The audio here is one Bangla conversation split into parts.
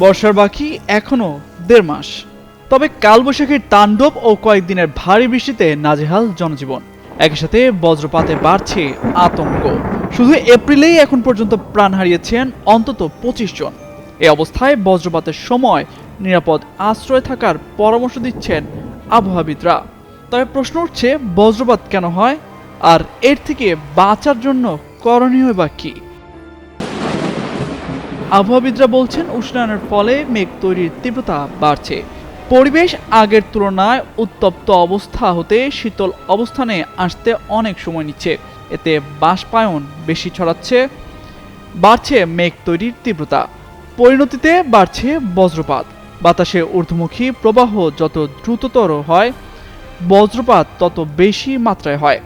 বর্ষার বাকি এখনো ১.৫ মাস। তবে কালবৈশাখীর তাণ্ডব ও কয়েকদিনের ভারী বৃষ্টিতে নাজেহাল জনজীবন। একই সাথে বজ্রপাতে বাড়ছে আতঙ্ক। শুধু এপ্রিলেই এখন পর্যন্ত প্রাণ হারিয়েছেন অন্তত ২৫ জন। এই অবস্থায় বজ্রপাতের সময় নিরাপদ আশ্রয়ে থাকার পরামর্শ দিচ্ছেন আবহাওয়াবিদরা। তবে প্রশ্ন উঠছে, বজ্রপাত কেন হয়, আর এর থেকে বাঁচার জন্য করণীয় বা কী? আবহাওয়াবিদরা বলছেন, উষ্ণায়নের ফলে মেঘ তৈরির তীব্রতা বাড়ছে। পরিবেশ আগের তুলনায় উত্তপ্ত অবস্থা হতে শীতল অবস্থানে আসতে অনেক সময় নিচ্ছে। এতে বাষ্পায়ন বেশি ছড়াচ্ছে, বাড়ছে মেঘ তৈরির তীব্রতা। পরিণতিতে বাড়ছে বজ্রপাত। বাতাসে ঊর্ধ্বমুখী প্রবাহ যত দ্রুততর হয়, বজ্রপাত তত বেশি মাত্রায় হয়।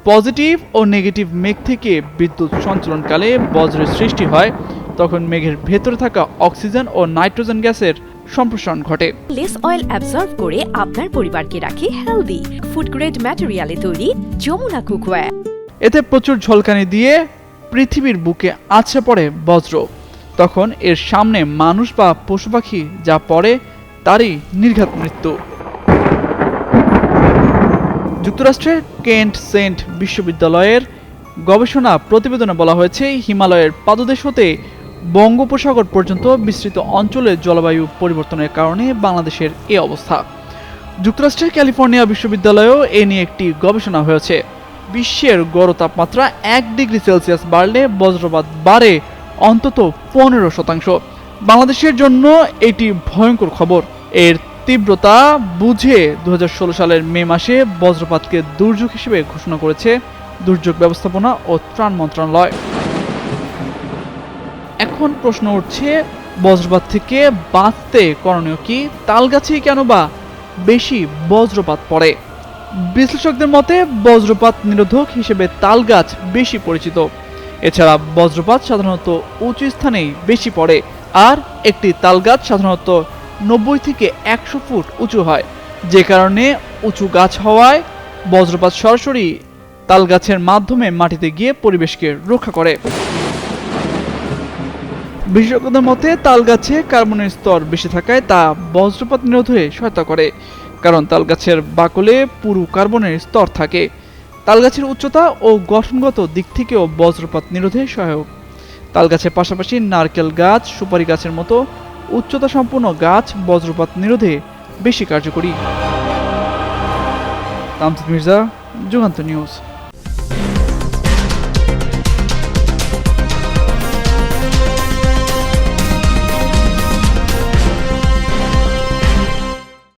পজিটিভ ও নেগেটিভ মেঘ থেকে বিদ্যুৎ সঞ্চালনকালে বজ্রের সৃষ্টি হয়। তখন মেঘের ভেতরে থাকা অক্সিজেন ও নাইট্রোজেন গ্যাসের সম্প্রসারণ ঘটে। লেস অয়েল অ্যাবজর্ব করে আপনার পরিবারকে রাখে হেলদি। ফুড গ্রেড ম্যাটেরিয়ালে তৈরি যমুনা কুকওয়্যার। এতে প্রচুর ঝলকানি দিয়ে পৃথিবীর বুকে আছড়ে পড়ে বজ্র। তখন এর সামনে মানুষ বা পশু পাখি যা পড়ে তারই নির্ঘাত মৃত্যু। যুক্তরাষ্ট্রের কেন্ট সেন্ট বিশ্ববিদ্যালয়ের গবেষণা প্রতিবেদনে বলা হয়েছে, হিমালয়ের পাদদেশ হতে বঙ্গোপসাগর পর্যন্ত বিস্তৃত অঞ্চলের জলবায়ু পরিবর্তনের কারণে বাংলাদেশের এই অবস্থা। যুক্তরাষ্ট্রের ক্যালিফোর্নিয়া বিশ্ববিদ্যালয়েও এ নিয়ে একটি গবেষণা হয়েছে। বিশ্বের গড় তাপমাত্রা ১ ডিগ্রি সেলসিয়াস বাড়লে বজ্রপাত বাড়ে অন্তত ১৫%। বাংলাদেশের জন্য এটি ভয়ঙ্কর খবর। এর তীব্রতা বুঝে ২০১৬ সালের মে মাসে বজ্রপাতকে দুর্যোগ হিসেবে ঘোষণা করেছে দুর্যোগ ব্যবস্থাপনা ও ত্রাণ মন্ত্রণালয়। এখন প্রশ্ন উঠছে, বজ্রপাত থেকে বাঁচতে করণীয় কি? তালগাছেই কেন বা বেশি বজ্রপাত পড়ে? বিশ্লেষকদের মতে বজ্রপাত নিরোধক হিসেবে তালগাছ বেশি পরিচিত। এছাড়া বজ্রপাত সাধারণত উঁচু স্থানেই বেশি পড়ে, আর একটি তালগাছ সাধারণত ৯০ থেকে ১০০ ফুট উঁচু হয়। যে কারণে উঁচু গাছ হওয়ায় বজ্রপাত সরাসরি তালগাছের মাধ্যমে মাটিতে গিয়ে পরিবেশকে রক্ষা করে। বিশেষজ্ঞদের মতে তালগাছে কার্বনের স্তর বেশি থাকায় তা বজ্রপাত নিরোধে সহায়তা করে, কারণ তালগাছের বাকলে পুরু কার্বনের স্তর থাকে। তালগাছের উচ্চতা ও গঠনগত দিক থেকেও বজ্রপাত নিরোধে সহায়ক। তালগাছের পাশাপাশি নারকেল গাছ, সুপারি গাছের মতো উচ্চতা সম্পন্ন গাছ বজ্রপাত নিরোধে বেশি কার্যকরী। তামজিদ মির্জা, যুগান্তর নিউজ।